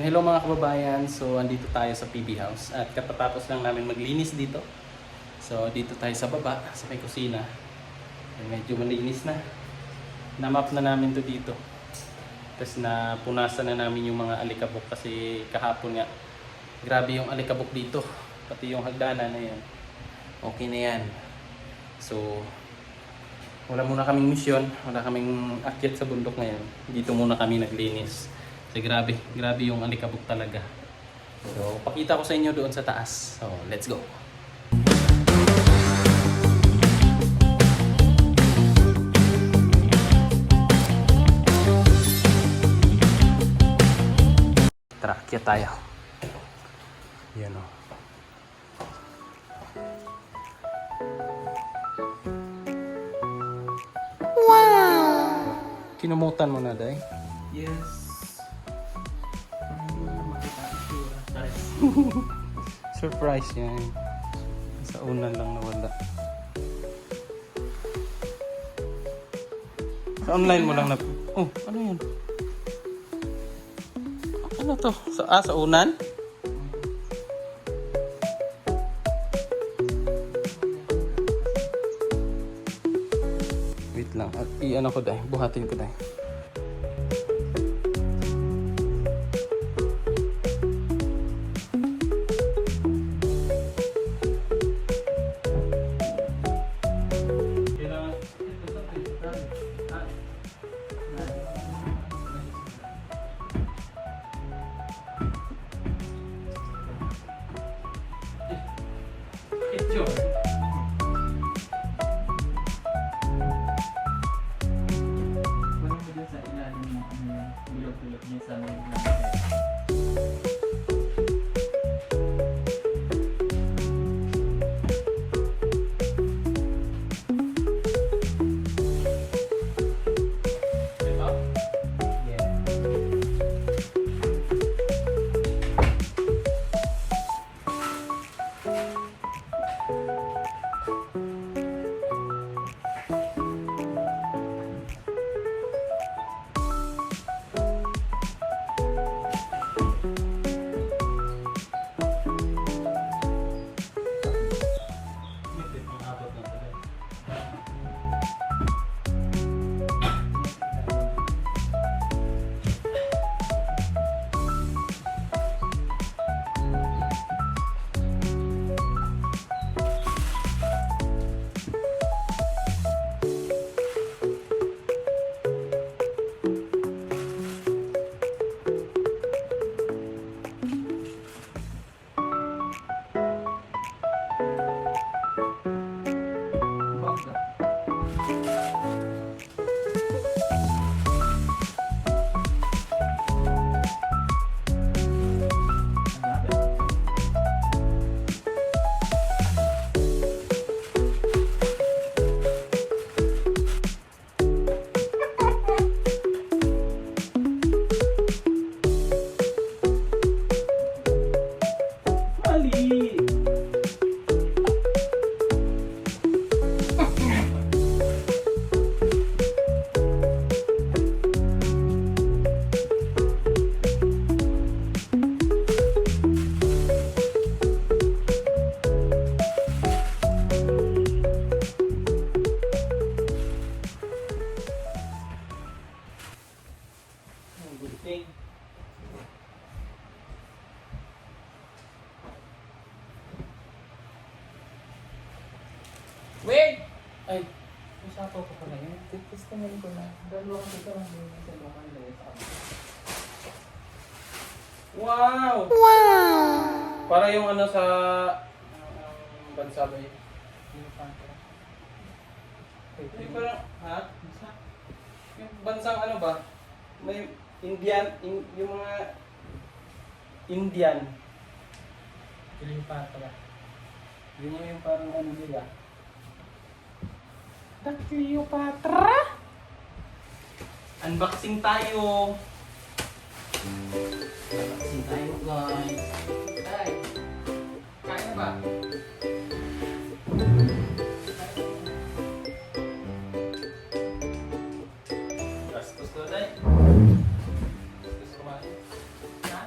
Hello mga kababayan, so andito tayo sa PB House at katatapos lang namin maglinis dito. So dito tayo sa baba, sa may kusina. Medyo malinis na. Namap na namin to dito. Tapos napunasan na namin yung mga alikabok kasi kahapon nga grabe yung alikabok dito. Pati yung hagdanan na yan. Okay na yan. So wala muna kaming misyon, wala kaming akyat sa bundok ngayon. Dito muna kami naglinis. Kasi grabe yung alikabok talaga. So, pakita ko sa inyo doon sa taas. So, let's go. Tara, akyat tayo. Yan o. Wow! Kinumutan mo na, Day? Yes. Surprise yan. Sa unan lang nawala. Sa online mo lang na... Oh, ano yan? Ano to? Sa unan? Wait lang. At i-ano ko dahil. Buhatin ko dahil. Wait! Ay, usapo ko pala yun. Gusto mo ko na. Dalawa kasi ito lang din sa lokal na sa amin. Wow! Wow! Para yung ano sa bansa ba yun? Yung parang, ha? Yung bansang ano ba? May Indian, yung mga Indian. Cleopatra. Yun yung parang ano nila. The Cleopatra! Unboxing tayo! Unboxing tayo guys! Ay! Kain na ba? Gastos ko tayo. Gastos kumain. Ha?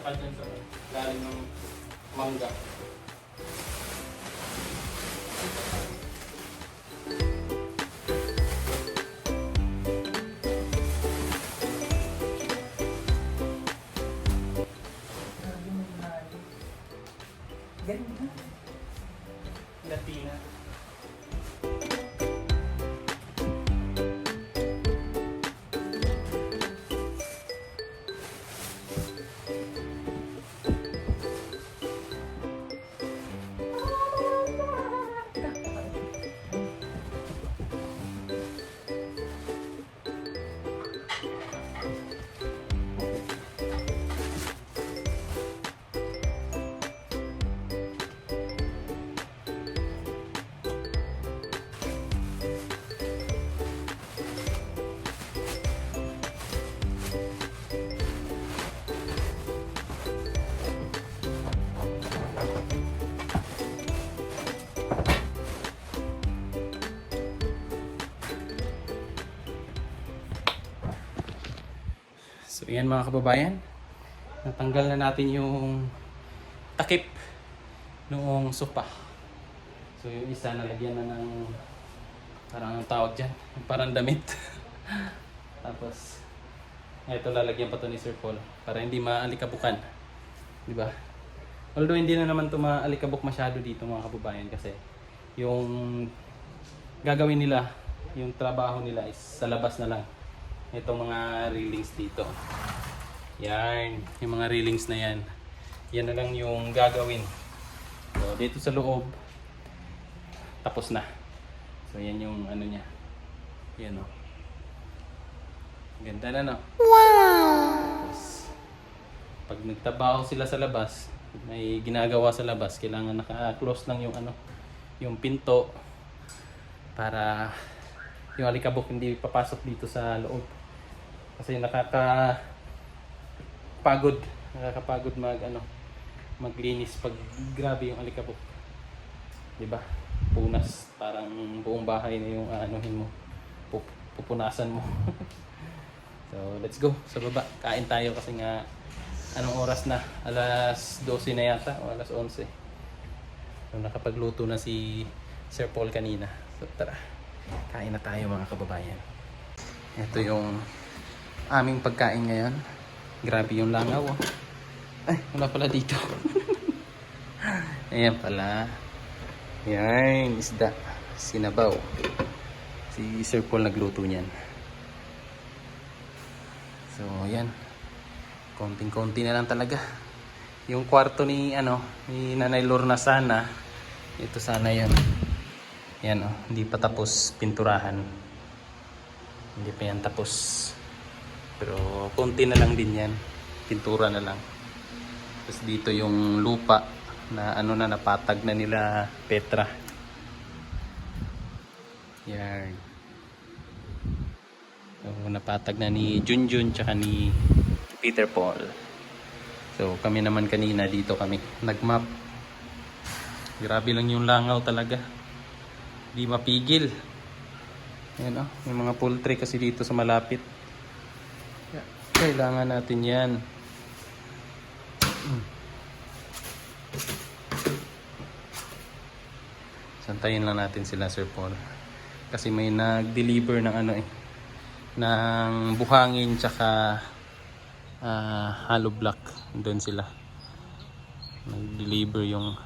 Tsaka dyan sa lalim ng mangga. Ganda. Latina. So yan mga kababayan, natanggal na natin yung takip noong sopa. So yung isa nalagyan na ng parang ang tawag dyan, parang damit. Tapos ito lalagyan pa to ni Sir Paul para hindi maalikabukan, di ba? Although hindi na naman to maalikabok masyado dito mga kababayan kasi yung gagawin nila, yung trabaho nila is sa labas na lang. Itong mga railings dito. Yan, yung mga railings na yan. Yan na lang yung gagawin. So, dito sa loob, tapos na. So, yan yung ano niya. Yan o. Ganda na no? Wow! Tapos, pag nagtabaho sila sa labas, may ginagawa sa labas, kailangan naka-close lang yung ano, yung pinto para yung alikabok hindi papasok dito sa loob. Kasi nakakapagod maglinis pag grabe yung alikabok. 'Di ba? Punas, parang buong bahay na yung anuhin mo. Pupunasan mo. So, let's go sa baba. Kain tayo kasi nga anong oras na? Alas 12 na yata o alas 11. So, nakapagluto na si Sir Paul kanina. So, tara. Kain na tayo mga kababayan. Ito yung aming pagkain ngayon. Grabe yung langaw oh. Ay, wala pala dito. Ayan pala. Yan, isda. Sinabaw. Si Sir Paul nagluto niyan. So, ayan. Konting-konti na lang talaga. Yung kwarto ni Nanay Lorna sana. Ito sana yan. Yan oh, hindi pa tapos pinturahan. Hindi pa yan tapos. Pero konti na lang din yan. Pintura na lang. Tapos dito yung lupa na napatag na nila Petra. Yan. So napatag na ni Junjun tsaka ni Peter Paul. So kami naman kanina dito kami nagmap. Grabe lang yung langaw talaga. Di mapigil. Yan oh, may mga poultry kasi dito sa malapit. Kailangan natin yan. Santayin lang natin sila Sir Paul. Kasi may nag-deliver ng ng buhangin tsaka hollow block. Doon sila. Nag-deliver yung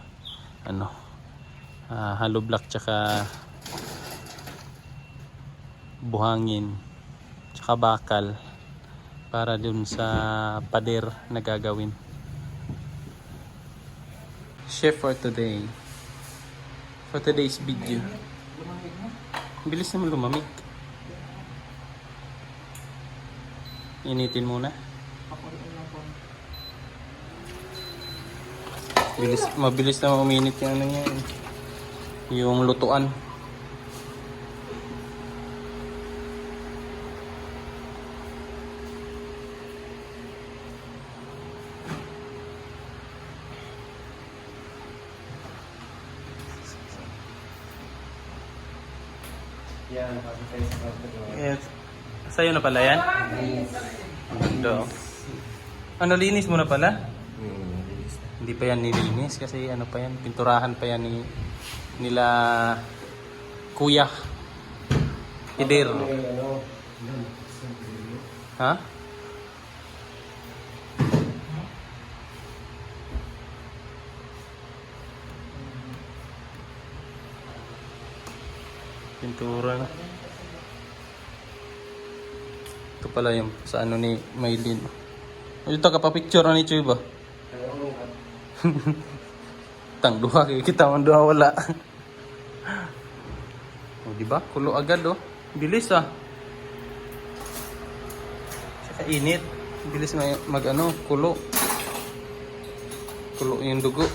hollow block tsaka buhangin tsaka bakal para dun sa pader na gagawin. Chef for today. For today's video. Bilis naman lumamig. Initin muna. Mabilis na uminit yung yan. Yung lutuan. Yes. Sa'yo na pala yan? Ito. Ano, linis mo na pala? Hindi pa yan nilinis kasi ano pa yan, pinturahan pa yan nila Kuya Hider. Ha? Pintura na. Ito pala yung sa ano ni Maylin. Ito ka pa picture na ni Chuy ba? Tang duha kita man duha wala. Oh, di ba? Kulo agad oh. Bilis ah. Saka init. Bilis mag ano, kulo. Kulo yung dugo.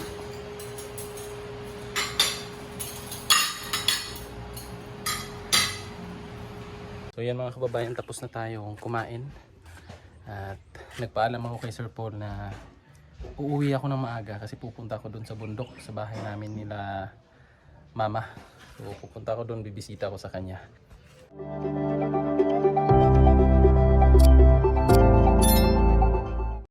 So yan mga kababayan, tapos na tayong kumain. At nagpaalam ako kay Sir Paul na uuwi ako ng maaga kasi pupunta ako doon sa bundok sa bahay namin nila mama. So pupunta ako doon, bibisita ako sa kanya.